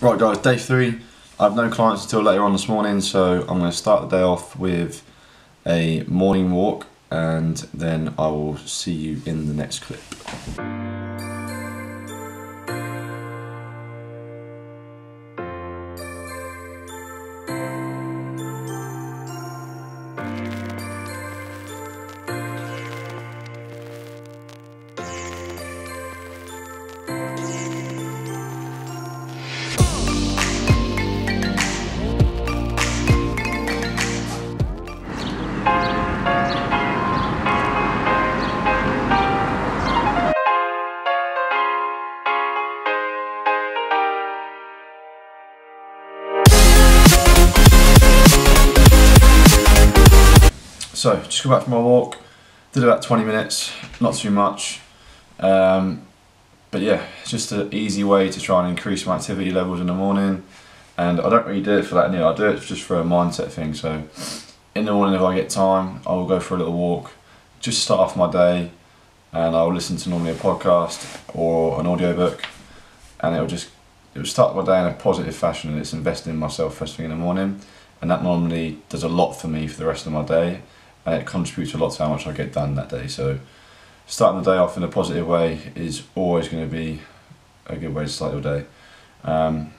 Right guys, day 3. I have no clients until later on this morning, so I'm going to start the day off with a morning walk and then I will see you in the next clip. So, just got back from my walk, did about 20 minutes, not too much, but yeah, it's just an easy way to try and increase my activity levels in the morning, and I don't really do it for that, I do it just for a mindset thing. So in the morning, if I get time, I'll go for a little walk, just start off my day, and I'll listen to normally a podcast or an audiobook, and it will start my day in a positive fashion, and it's investing in myself first thing in the morning, and that normally does a lot for me for the rest of my day. And it contributes a lot to how much I get done that day. So starting the day off in a positive way is always going to be a good way to start your day. And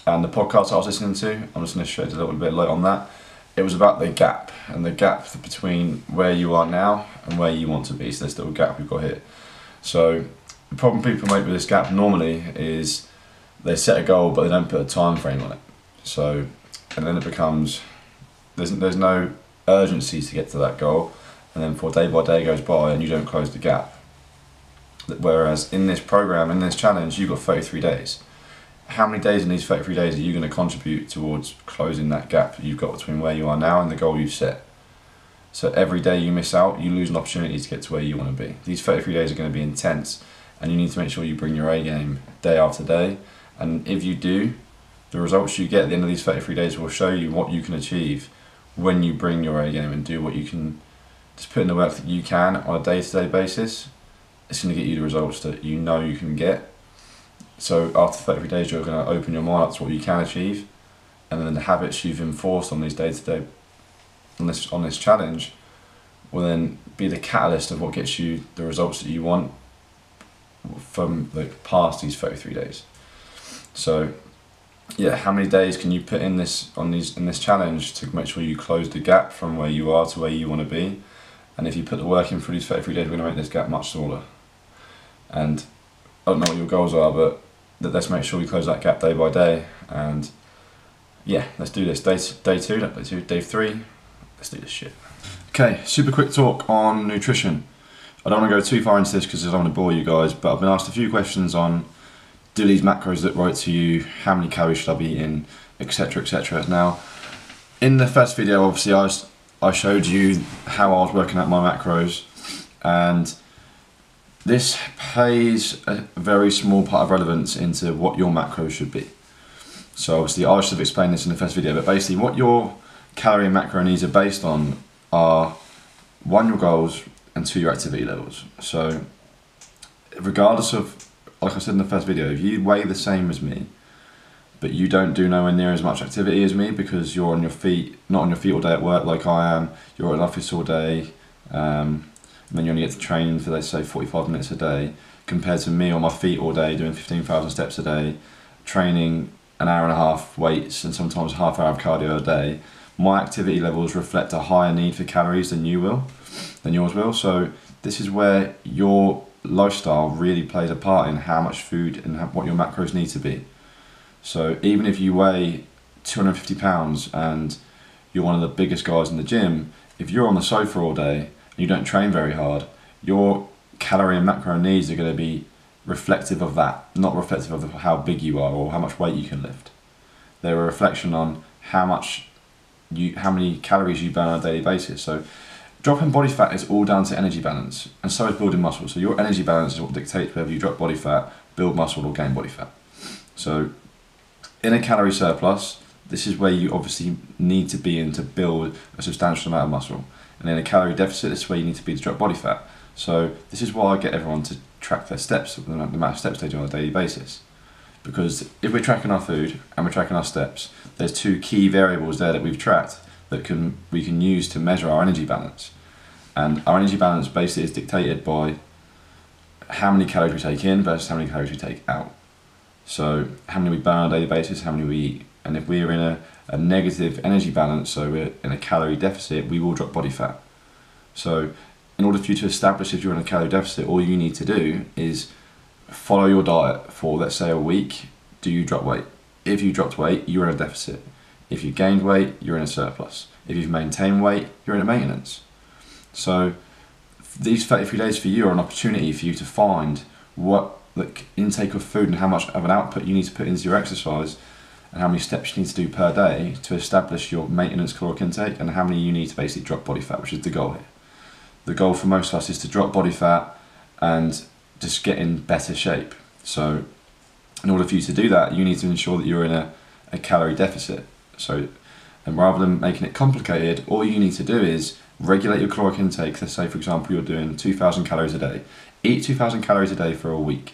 the podcast I was listening to, I'm just going to shed a little bit of light on that. It was about the gap, and the gap between where you are now and where you want to be. So this little gap we've got here. So the problem people make with this gap normally is they set a goal but they don't put a time frame on it. So, and then it becomes, there's no urgency to get to that goal, and then day by day goes by and you don't close the gap. Whereas in this program, in this challenge, you've got 33 days. How many days in these 33 days are you going to contribute towards closing that gap that you've got between where you are now and the goal you've set? So every day you miss out, you lose an opportunity to get to where you want to be. These 33 days are going to be intense, and you need to make sure you bring your A game day after day. And if you do, the results you get at the end of these 33 days will show you what you can achieve when you bring your A game and do what you can, just put in the work that you can on a day-to-day basis. It's going to get you the results that you know you can get. So after 33 days, you're going to open your mind up to what you can achieve, and then the habits you've enforced on these day-to-day, on this challenge, will then be the catalyst of what gets you the results that you want from past these 33 days. So yeah, how many days can you put in this challenge to make sure you close the gap from where you are to where you want to be? And if you put the work in for these 33 days, we're going to make this gap much smaller. And I don't know what your goals are, but let's make sure we close that gap day by day. And yeah, let's do this. Day 2, day 3, let's do this shit. Okay, super quick talk on nutrition. I don't want to go too far into this because I don't want to bore you guys, but I've been asked a few questions on, do these macros look right to you? How many calories should I be eating? Etc, etc. Now, in the first video, obviously, I showed you how I was working out my macros, and this plays a very small part of relevance into what your macros should be. So obviously, I should have explained this in the first video, but basically, what your calorie and macro needs are based on are 1, your goals, and 2, your activity levels. So regardless of, like I said in the first video, if you weigh the same as me, but you don't do nowhere near as much activity as me because you're on your feet, not on your feet all day at work like I am, you're at an office all day, and then you only get to train for, let's say, 45 minutes a day, compared to me on my feet all day, doing 15,000 steps a day, training an hour and a half weights and sometimes half hour of cardio a day, my activity levels reflect a higher need for calories than yours will. So this is where your lifestyle really plays a part in how much food and what your macros need to be. So even if you weigh 250 pounds and you're one of the biggest guys in the gym, if you're on the sofa all day and you don't train very hard, your calorie and macro needs are going to be reflective of that, not reflective of how big you are or how much weight you can lift. They're a reflection on how many calories you burn on a daily basis. So dropping body fat is all down to energy balance, and so is building muscle. So your energy balance is what dictates whether you drop body fat, build muscle, or gain body fat. So in a calorie surplus, this is where you obviously need to be in to build a substantial amount of muscle. And in a calorie deficit, this is where you need to be to drop body fat. So this is why I get everyone to track their steps, the amount of steps they do on a daily basis. because if we're tracking our food and we're tracking our steps, there's two key variables there that we've tracked that we can use to measure our energy balance. And our energy balance basically is dictated by how many calories we take in versus how many calories we take out. So how many we burn on a daily basis, how many we eat. And if we're in a negative energy balance, so we're in a calorie deficit, we will drop body fat. So in order for you to establish if you're in a calorie deficit, all you need to do is follow your diet for, let's say, a week. Do you drop weight? If you dropped weight, you're in a deficit. If you gained weight, you're in a surplus. If you've maintained weight, you're in a maintenance. So these 33 days for you are an opportunity for you to find what the intake of food and how much of an output you need to put into your exercise and how many steps you need to do per day to establish your maintenance caloric intake and how many you need to basically drop body fat, which is the goal here. The goal for most of us is to drop body fat and just get in better shape. So in order for you to do that, you need to ensure that you're in a calorie deficit. So, and rather than making it complicated, all you need to do is regulate your caloric intake. Let's say, for example, you're doing 2,000 calories a day. Eat 2,000 calories a day for a week.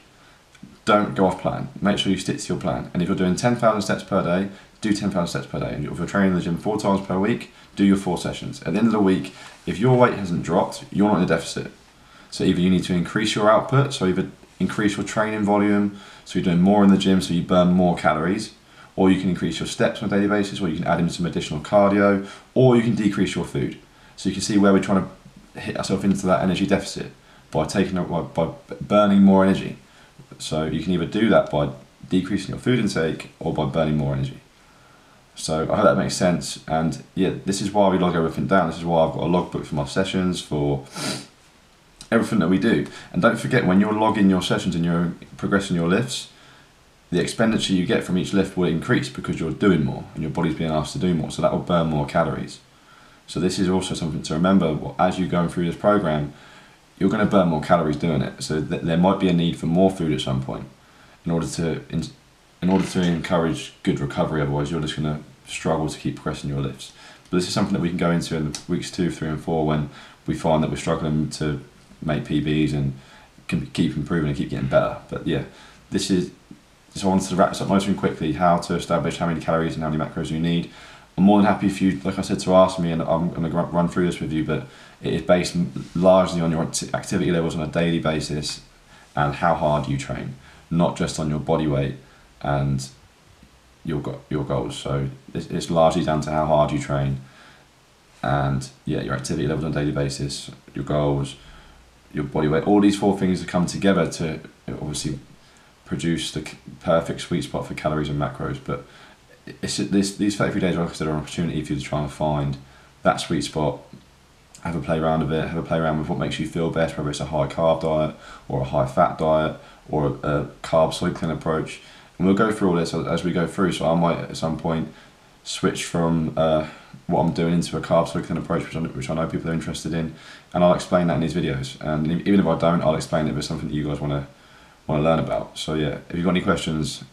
Don't go off plan. Make sure you stick to your plan. And if you're doing 10,000 steps per day, do 10,000 steps per day. And if you're training in the gym 4 times per week, do your 4 sessions. At the end of the week, if your weight hasn't dropped, you're not in a deficit. So either you need to increase your output, so either increase your training volume, so you're doing more in the gym so you burn more calories, or you can increase your steps on a daily basis, or you can add in some additional cardio, or you can decrease your food. So you can see where we're trying to hit ourselves into that energy deficit by burning more energy. So you can either do that by decreasing your food intake or by burning more energy. So I hope that makes sense. And yeah, this is why we log everything down. This is why I've got a logbook for my sessions, for everything that we do. And don't forget, when you're logging your sessions and you're progressing your lifts, the expenditure you get from each lift will increase because you're doing more and your body's being asked to do more. So that will burn more calories. So this is also something to remember. As you're going through this program, you're going to burn more calories doing it. So there might be a need for more food at some point in order to encourage good recovery. Otherwise, you're just going to struggle to keep progressing your lifts. But this is something that we can go into in weeks 2, 3, and 4 when we find that we're struggling to make PBs and can keep improving and keep getting better. But yeah, this is. So I wanted to wrap this up nice and quickly. How to establish how many calories and how many macros you need. I'm more than happy if you, like I said, to ask me, and I'm going to run through this with you, but it is based largely on your activity levels on a daily basis and how hard you train, not just on your body weight and your goals. So it's largely down to how hard you train and yeah, your activity levels on a daily basis, your goals, your body weight. All these 4 things come together to obviously produce the perfect sweet spot for calories and macros. But these 33 days, like I said, are an opportunity for you to try and find that sweet spot, have a play around with it, have a play around with what makes you feel best, whether it's a high carb diet or a high fat diet or a carb cycling approach. And we'll go through all this as we go through. So I might at some point switch from what I'm doing into a carb cycling approach, which I know people are interested in, and I'll explain that in these videos. And even if I don't, I'll explain it if it's something that you guys want to learn about. So yeah, if you've got any questions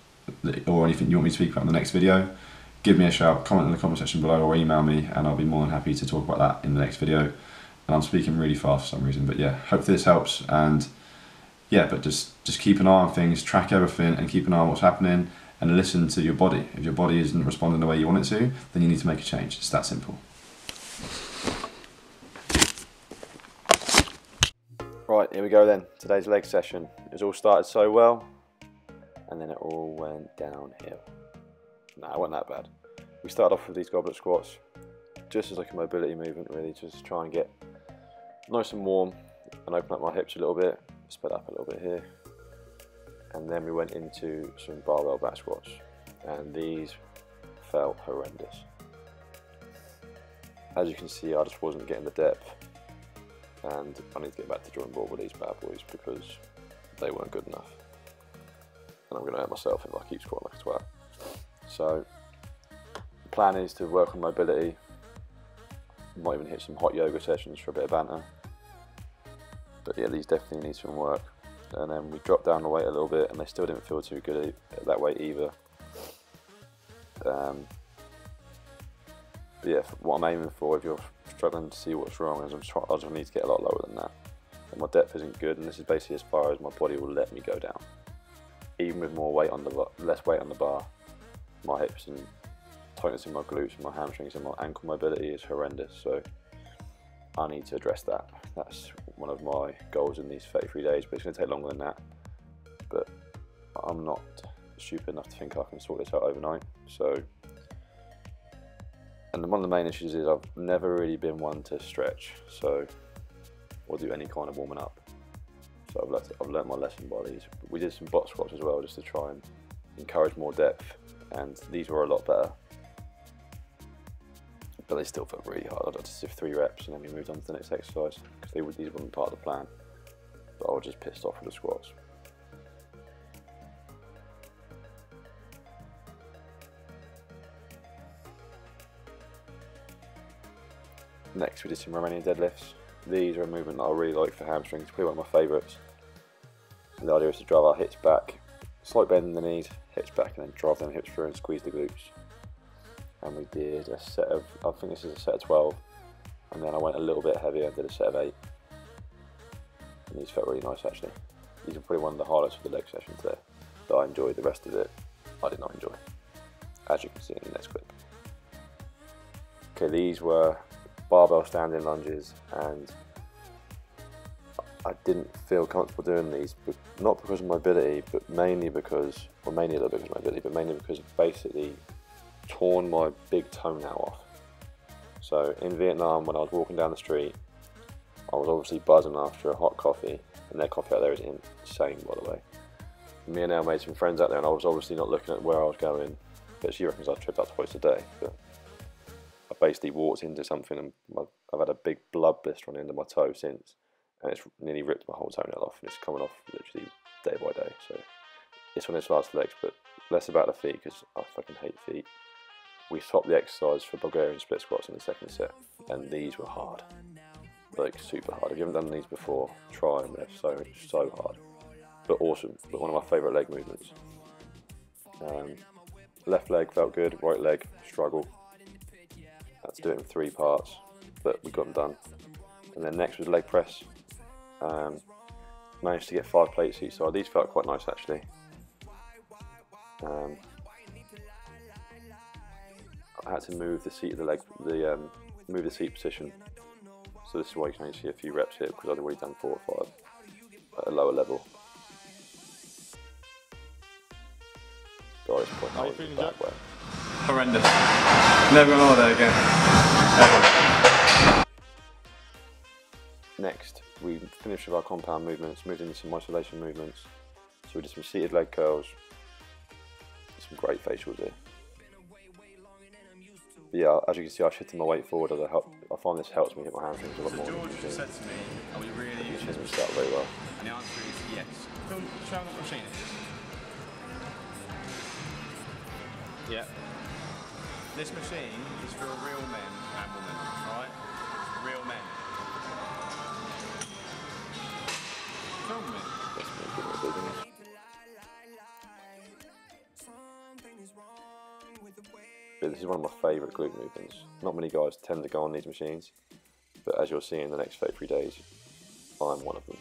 or anything you want me to speak about in the next video, give me a shout, comment in the comment section below, or email me, and I'll be more than happy to talk about that in the next video. And I'm speaking really fast for some reason, but yeah, hopefully this helps. And yeah, but just keep an eye on things, track everything, and keep an eye on what's happening, and listen to your body. If your body isn't responding the way you want it to, then you need to make a change. It's that simple. Right, here we go then. Today's leg session. It all started so well, and then it all went downhill. Nah, it wasn't that bad. We started off with these goblet squats, just as like a mobility movement really, just to try and get nice and warm and open up my hips a little bit, sped up a little bit here. And then we went into some barbell back squats, and these felt horrendous. As you can see, I just wasn't getting the depth, and I need to get back to drawing board with these bad boys because they weren't good enough. And I'm going to hurt myself if I keep squatting like a twat. So the plan is to work on mobility. Might even hit some hot yoga sessions for a bit of banter. But yeah, these definitely need some work. And then we dropped down the weight a little bit, and they still didn't feel too good at that weight either. But yeah, what I'm aiming for, if you're struggling to see what's wrong, is I just need to get a lot lower than that. And my depth isn't good, and this is basically as far as my body will let me go down. even with more weight on the bar, less weight on the bar, my hips and tightness in my glutes and my hamstrings and my ankle mobility is horrendous. So I need to address that. That's one of my goals in these 33 days, but it's going to take longer than that. But I'm not stupid enough to think I can sort this out overnight. So, and one of the main issues is I've never really been one to stretch, so or do any kind of warming up. So I've learned my lesson by these. We did some box squats as well, just to try and encourage more depth, and these were a lot better. But they still felt really hard. I just did 3 reps and then we moved on to the next exercise because these weren't part of the plan. But I was just pissed off with the squats. Next we did some Romanian deadlifts. These are a movement that I really like for hamstrings, probably one of my favourites. And the idea is to drive our hips back, slight bend in the knees, hips back, and then drive them hips through and squeeze the glutes. And we did a set of, I think this is a set of 12, and then I went a little bit heavier and did a set of 8. And these felt really nice actually. These are probably one of the highlights of the leg sessions there, but I enjoyed. The rest of it I did not enjoy, as you can see in the next clip. Okay, these were barbell standing lunges, and I didn't feel comfortable doing these, but not because of mobility, but mainly because, well, mainly a little bit because of mobility, but mainly because I've basically torn my big toenail off. So in Vietnam, when I was walking down the street, I was obviously buzzing after a hot coffee, and their coffee out there is insane, by the way. Me and Elle made some friends out there, and I was obviously not looking at where I was going, but she reckons I've tripped up twice a day. But I basically walked into something and I've had a big blood blister on the end of my toe since, and it's nearly ripped my whole toenail off, and it's coming off literally day by day. So this one is last legs, but less about the feet because I fucking hate feet. We swapped the exercise for Bulgarian split squats in the second set, and these were hard, like super hard. If you haven't done these before, try them. They're so hard, but awesome. But one of my favourite leg movements. Left leg felt good, right leg struggle. Had to do it in 3 parts, but we got them done. And then next was leg press. Managed to get 5 plates each side. These felt quite nice actually. I had to move the seat of the leg, move the seat position. So this is why you can only see a few reps here, because I'd already done 4 or 5 at a lower level. Guys, how are you feeling, Jack? Horrendous. Never going on there again. Ever. Next, we finished with our compound movements, moved into some isolation movements. So we did some seated leg curls, some great facials here. But yeah, as you can see, I shifted my weight forward as I find this helps me hit my hamstrings a lot more. George just said to me, are we really using this? Start very well. And the answer is yes. Show me what machine it is. Yeah. This machine is for real men and women, right? Real men. Film me. That's me giving it a business. But this is one of my favourite glute movements. Not many guys tend to go on these machines, but as you'll see in the next 33 days, I'm one of them.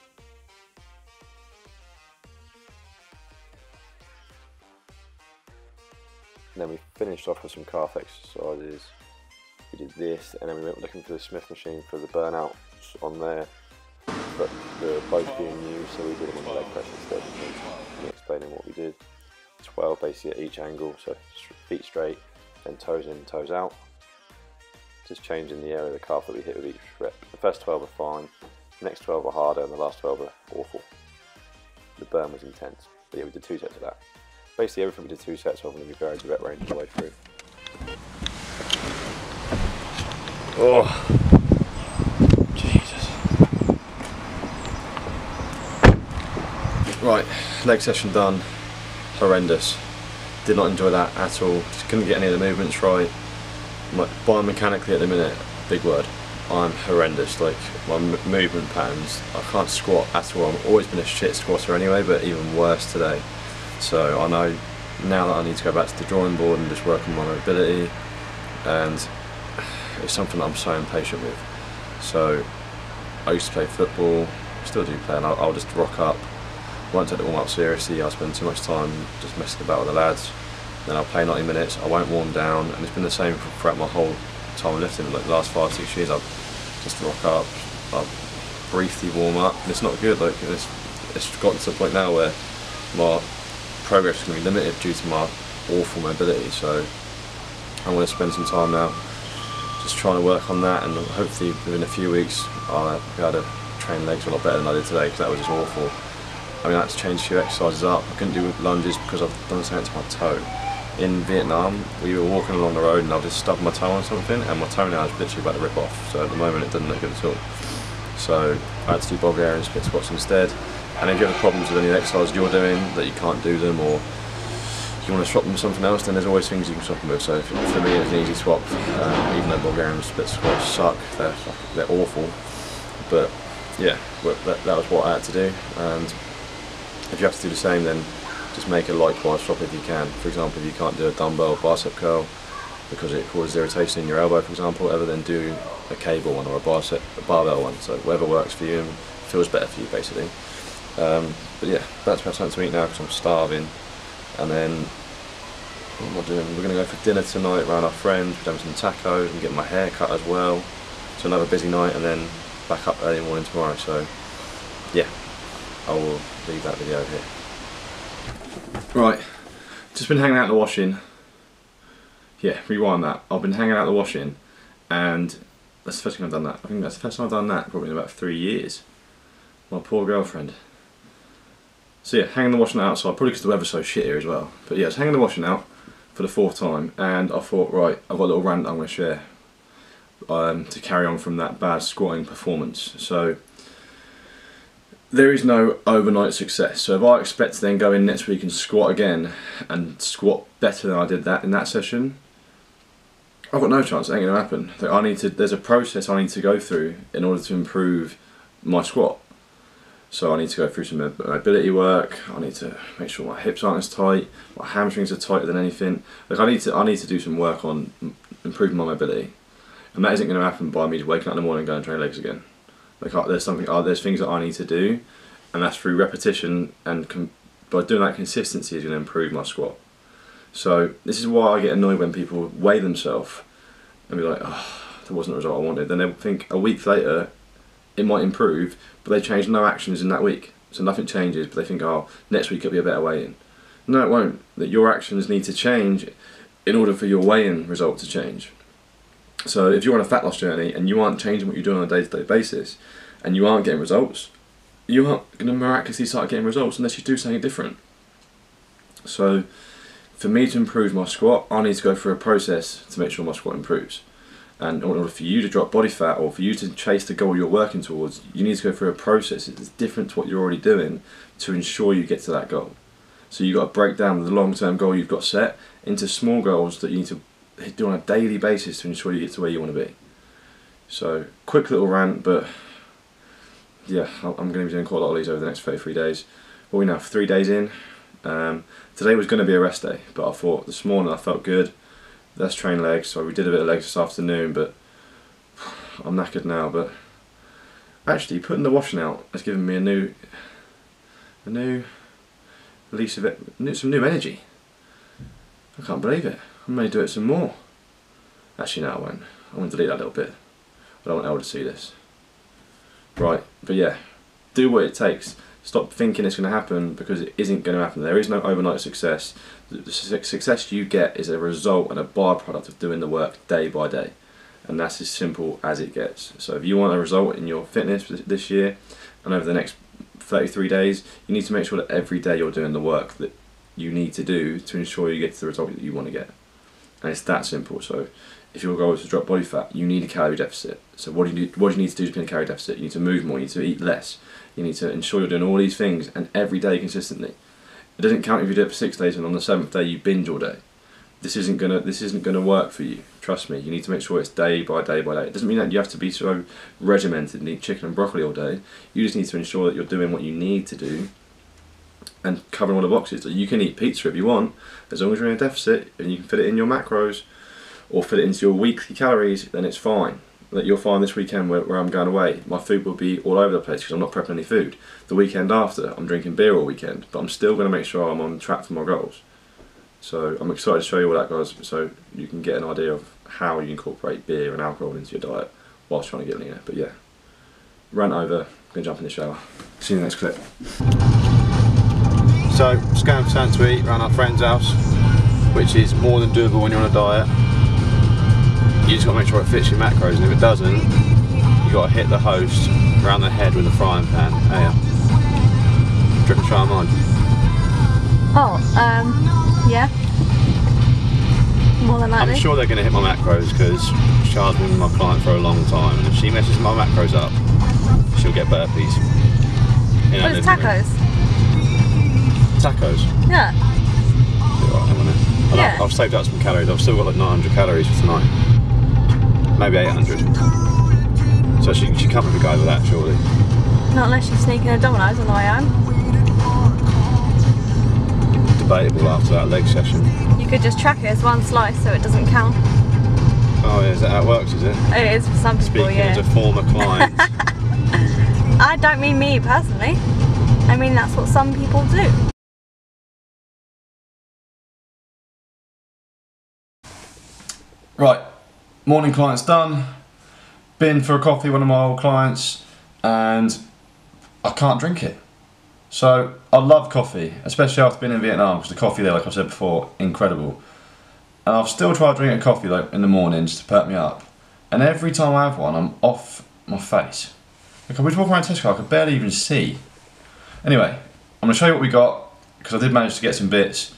And then we finished off with some calf exercises. We did this, and then we went looking for the Smith machine for the burnouts on there, but they're both being new, so we did them on the leg press instead. And explaining what we did. 12 basically at each angle, so feet straight, then toes in, toes out. Just changing the area of the calf that we hit with each rep. The first 12 are fine, the next 12 are harder, and the last 12 are awful. The burn was intense, but yeah, we did 2 sets of that. Basically everything we did 2 sets of, and then we varied the rep range all the way through. Oh, Jesus. Right, leg session done. Horrendous. Did not enjoy that at all. Just couldn't get any of the movements right. Like, biomechanically at the minute, big word, I'm horrendous. Like, my movement patterns, I can't squat at all. I've always been a shit squatter anyway, but even worse today. So I know now that I need to go back to the drawing board and just work on my mobility, and it's something that I'm so impatient with. So I used to play football, still do play, and I'll just rock up, won't take the warm up seriously. I'll spend too much time just messing about with the lads. Then I'll play 90 minutes. I won't warm down, and it's been the same throughout my whole time lifting. Like the last 5-6 years, I've just rock up, I'll briefly warm up, and it's not good. Like it's gotten to the point now where my progress is going to be limited due to my awful mobility. So I want to spend some time now just trying to work on that, and hopefully within a few weeks I'll be able to train legs a lot better than I did today, because that was just awful. I mean, I had to change a few exercises up. I couldn't do lunges because I've done something to my toe. In Vietnam, we were walking along the road and I just stubbed my toe on something, and my toenail is literally about to rip off. So at the moment it doesn't look good at all. So I had to do Bulgarian split squats instead. And if you have problems with any of the exercises you're doing, that you can't do them, or you want to swap them with something else, then there's always things you can swap them with. So for me it's an easy swap, even though Bulgarian split squats suck, they're awful. But yeah, that was what I had to do. And if you have to do the same, then just make a likewise swap if you can. For example, if you can't do a dumbbell bicep curl because it causes irritation in your elbow, for example, whatever, then do a cable one or a barbell one. So whatever works for you and feels better for you, basically. But yeah, that's my time to eat now because I'm starving. And then what am I doing? We're going to go for dinner tonight around our friends. We're having some tacos and getting my hair cut as well. So another busy night, and then back up early morning tomorrow. So yeah, I will leave that video here. Right, just been hanging out in the washing. Yeah, rewind that. I've been hanging out in the washing, and that's the first time I've done that. I think that's the first time I've done that probably in about 3 years. My poor girlfriend. So yeah, hanging the washing out outside, probably because the weather's so shit here as well. But yeah, I was hanging the washing out for the 4th time, and I thought, right, I've got a little rant that I'm going to share to carry on from that bad squatting performance. So there is no overnight success. So if I expect to then go in next week and squat again and squat better than I did that in that session, I've got no chance. It ain't gonna happen. There's a process I need to go through in order to improve my squat. So I need to go through some mobility work. I need to make sure my hips aren't as tight, my hamstrings are tighter than anything. Like I need to do some work on improving my mobility, and that isn't going to happen by me just waking up in the morning and going and train legs again. Like there's things that I need to do, and that's through repetition, and by doing that, consistency is going to improve my squat. So this is why I get annoyed when people weigh themselves and be like, oh, that wasn't the result I wanted. Then they'll think a week later it might improve, but they change no actions in that week. So nothing changes, but they think, oh, next week it'll be a better weigh-in. No, it won't. That your actions need to change in order for your weigh-in result to change. So if you're on a fat loss journey and you aren't changing what you're doing on a day-to-day basis, and you aren't getting results, you aren't going to miraculously start getting results unless you do something different. So for me to improve my squat, I need to go through a process to make sure my squat improves. And in order for you to drop body fat, or for you to chase the goal you're working towards, you need to go through a process that's different to what you're already doing to ensure you get to that goal. So you've got to break down the long-term goal you've got set into small goals that you need to do on a daily basis to ensure you get to where you want to be. So quick little rant, but yeah, I'm going to be doing quite a lot of these over the next 33 days. What are we now, 3 days in? Today was going to be a rest day, but I thought this morning I felt good. Let's train legs. So we did a bit of legs this afternoon, but I'm knackered now. But actually, putting the washing out has given me a new release of it, some new energy. I can't believe it. I may do it some more. Actually, no, I won't. I want to delete that little bit. I don't want anyone to see this. Right, but yeah, do what it takes. Stop thinking it's going to happen, because it isn't going to happen. There is no overnight success. The success you get is a result and a byproduct of doing the work day by day. And that's as simple as it gets. So if you want a result in your fitness this year and over the next 33 days, you need to make sure that every day you're doing the work that you need to do to ensure you get to the result that you want to get. And it's that simple. So if your goal is to drop body fat, you need a calorie deficit. So what do you need to do to be in a calorie deficit? You need to move more, you need to eat less. You need to ensure you're doing all these things, and every day consistently. It doesn't count if you do it for 6 days and on the 7th day you binge all day. This isn't gonna work for you. Trust me. You need to make sure it's day by day by day. It doesn't mean that you have to be so regimented and eat chicken and broccoli all day. You just need to ensure that you're doing what you need to do and covering all the boxes. So you can eat pizza if you want, as long as you're in a deficit and you can fit it in your macros or fit it into your weekly calories, then it's fine. that you'll find this weekend where I'm going away, my food will be all over the place because I'm not prepping any food. The weekend after, I'm drinking beer all weekend, but I'm still going to make sure I'm on track for my goals. So I'm excited to show you all that, guys, so you can get an idea of how you incorporate beer and alcohol into your diet whilst trying to get leaner. But yeah, rant over, I'm going to jump in the shower. See you in the next clip. So, just going for something to eat around our friend's house, which is more than doable when you're on a diet. You just got to make sure it fits your macros, and if it doesn't, you got to hit the host around the head with a frying pan. Hey, do you reckon try mine? Oh, yeah. More than likely. I'm sure they're going to hit my macros because Char's been with my client for a long time, and if she messes my macros up, she'll get burpees. What is tacos? Tacos? Yeah. Right, hang on then. Yeah. I've saved up some calories. I've still got like 900 calories for tonight. Maybe 800. So she can't really go over that, surely. Not unless you're sneaking a Domino's on the way home. Debatable after that leg session. You could just track it as one slice so it doesn't count. Oh yeah, is that how it works, is it? It is for some people, Speaking yeah. as a former client. I don't mean me personally. I mean that's what some people do. Right, morning client's done. Been for a coffee, one of my old clients, and I can't drink it. So I love coffee, especially after being in Vietnam, because the coffee there, like I said before, incredible. And I've still tried drinking coffee like in the morning just to perk me up. And every time I have one, I'm off my face. Like I was walking around Tesco, I could barely even see. Anyway, I'm gonna show you what we got, because I did manage to get some bits,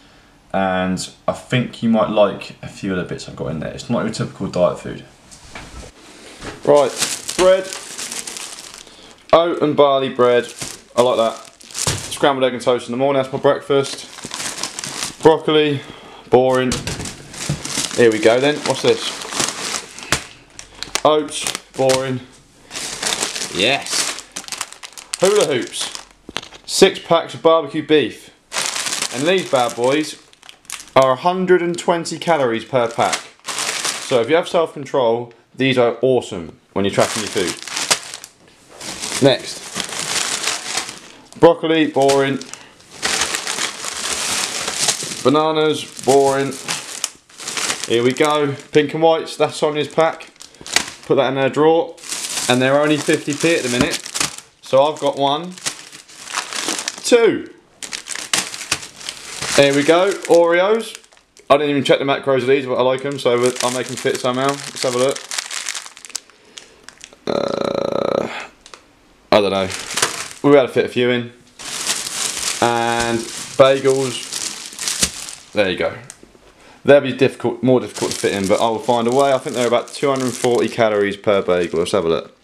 and I think you might like a few of the bits I've got in there. It's not your typical diet food. Right, bread, oat and barley bread, I like that. Scrambled egg and toast in the morning, that's my breakfast. Broccoli, boring. Here we go then, what's this? Oats, boring. Yes. Hula hoops. 6 packs of barbecue beef. And these bad boys are 120 calories per pack. So if you have self-control, these are awesome when you're tracking your food. Next. Broccoli, boring. Bananas, boring. Here we go. Pink and whites, that's Sonia's pack. Put that in their drawer. And they're only 50p at the minute. So I've got 1, 2. There we go, Oreos. I didn't even check the macros of these, but I like them, so I'll make them fit somehow. Let's have a look. I don't know. We'll be able to fit a few in. And bagels. There you go. They'll be more difficult to fit in, but I will find a way. I think they're about 240 calories per bagel. Let's have a look.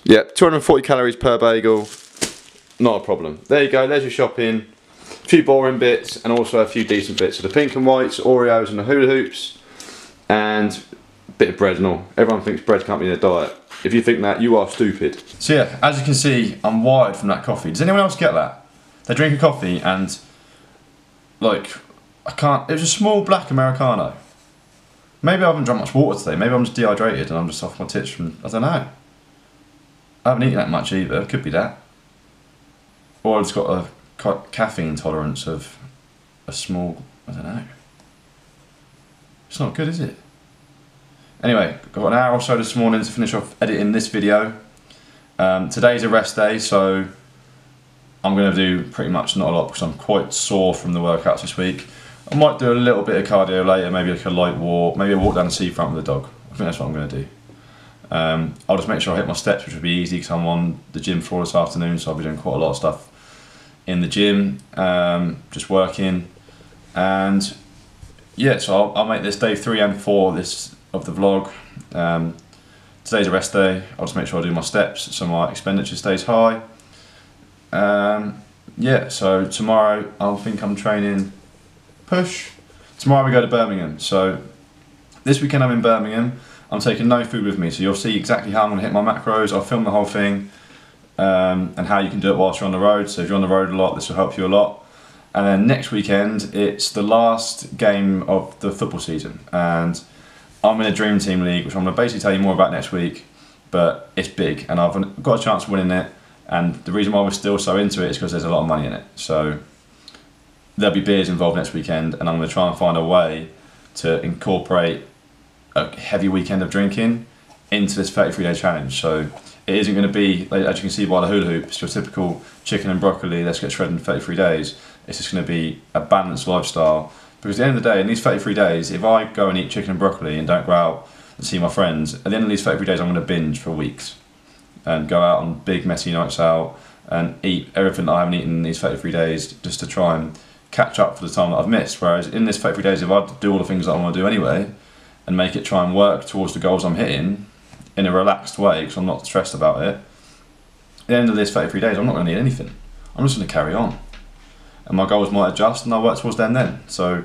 Yeah, 240 calories per bagel. Not a problem. There you go, there's your shopping. A few boring bits and also a few decent bits. So the pink and whites, Oreos and the hula hoops. And a bit of bread and all. Everyone thinks bread can't be in a diet. If you think that, you are stupid. So yeah, as you can see, I'm wired from that coffee. Does anyone else get that? They drink a coffee and, like, I can't, it was a small black Americano. Maybe I haven't drunk much water today. Maybe I'm just dehydrated and I'm just off my tits from, I don't know. I haven't eaten that much either, could be that. Or I've just got a caffeine tolerance of a small, I don't know. It's not good, is it? Anyway, got an hour or so this morning to finish off editing this video. Today's a rest day, so I'm going to do pretty much not a lot because I'm quite sore from the workouts this week. I might do a little bit of cardio later, maybe like a light walk, maybe a walk down the seafront with the dog. I think that's what I'm going to do. I'll just make sure I hit my steps, which will be easy because I'm on the gym floor this afternoon, so I'll be doing quite a lot of stuff in the gym, just working. And yeah, so I'll make this day 3 and 4 of the vlog. Today's a rest day. I'll just make sure I do my steps so my expenditure stays high. Yeah, so tomorrow I think I'm training push. Tomorrow we go to Birmingham. So this weekend I'm in Birmingham. I'm taking no food with me, so you'll see exactly how I'm going to hit my macros. I'll film the whole thing and how you can do it whilst you're on the road. So if you're on the road a lot, this will help you a lot. And then next weekend, it's the last game of the football season. And I'm in a Dream Team League, which I'm going to basically tell you more about next week, but it's big and I've got a chance of winning it, and the reason why we're still so into it is because there's a lot of money in it. So there'll be beers involved next weekend, and I'm going to try and find a way to incorporate a heavy weekend of drinking into this 33-day challenge. So it isn't going to be, as you can see by the hula hoops, your typical chicken and broccoli, let's get shredded in 33 days. It's just going to be a balanced lifestyle. Because at the end of the day, in these 33 days, if I go and eat chicken and broccoli and don't go out and see my friends, at the end of these 33 days I'm going to binge for weeks and go out on big messy nights out and eat everything that I haven't eaten in these 33 days just to try and catch up for the time that I've missed. Whereas in this 33 days, if I do all the things that I want to do anyway and make it try and work towards the goals I'm hitting in a relaxed way, because I'm not stressed about it, at the end of this 33 days I'm not going to need anything. I'm just going to carry on, and my goals might adjust and I'll work towards them then. So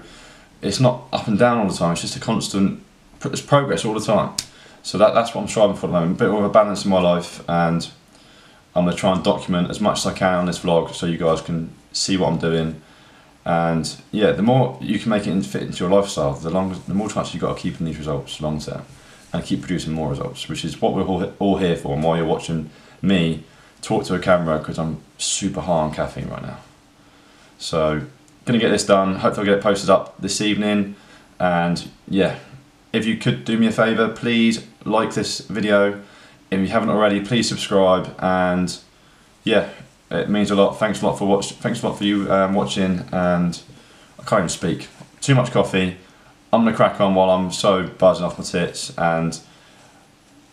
it's not up and down all the time, it's just a constant, there's progress all the time. So that's what I'm striving for at the moment, a bit more of a balance in my life, and I'm going to try and document as much as I can on this vlog so you guys can see what I'm doing. And yeah, the more you can make it fit into your lifestyle, the more chance you've got of keeping these results long term and keep producing more results, which is what we're all here for, and why you're watching me talk to a camera, because I'm super high on caffeine right now. So gonna get this done, hopefully I'll get it posted up this evening. And yeah, if you could do me a favour, please like this video. If you haven't already, please subscribe, and yeah, it means a lot. Thanks a lot for you watching, and I can't even speak. Too much coffee. I'm gonna crack on while I'm so buzzing off my tits, and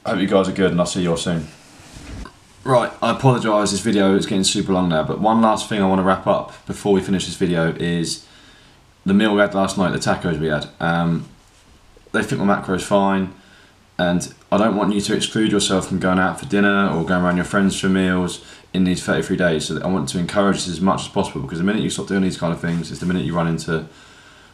I hope you guys are good, and I'll see you all soon. Right, I apologise, this video is getting super long now, but one last thing I want to wrap up before we finish this video is the meal we had last night, the tacos we had. They fit my macros fine, and I don't want you to exclude yourself from going out for dinner or going around your friends for meals in these 33 days. So I want to encourage this as much as possible, because the minute you stop doing these kind of things is the minute you run into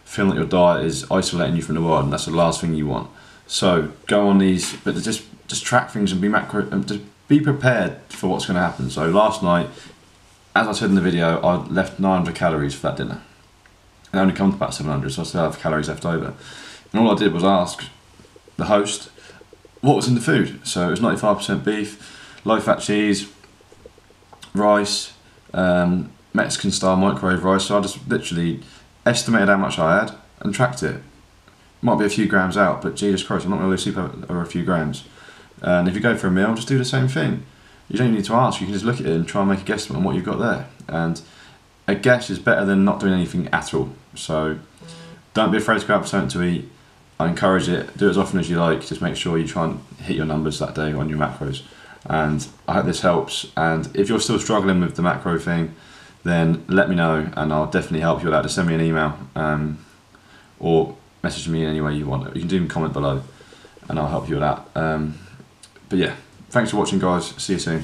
feeling that your diet is isolating you from the world, and that's the last thing you want. So go on these, but just track things and just be prepared for what's going to happen. So last night, as I said in the video, I left 900 calories for that dinner. It only come to about 700, so I still have calories left over. And all I did was ask the host what was in the food. So it was 95% beef, low-fat cheese, rice, Mexican style microwave rice. So I just literally estimated how much I had and tracked it. Might be a few grams out, but Jesus Christ, I'm not really super over a few grams. And if you go for a meal, just do the same thing. You don't even need to ask, you can just look at it and try and make a guesstimate on what you've got there. And a guess is better than not doing anything at all. So don't be afraid to go out for something to eat. I encourage it, do it as often as you like, just make sure you try and hit your numbers that day on your macros. And I hope this helps, and if you're still struggling with the macro thing, then let me know and I'll definitely help you with that. Just send me an email or message me in any way you want. You can do a comment below and I'll help you with that. But yeah, thanks for watching guys, see you soon.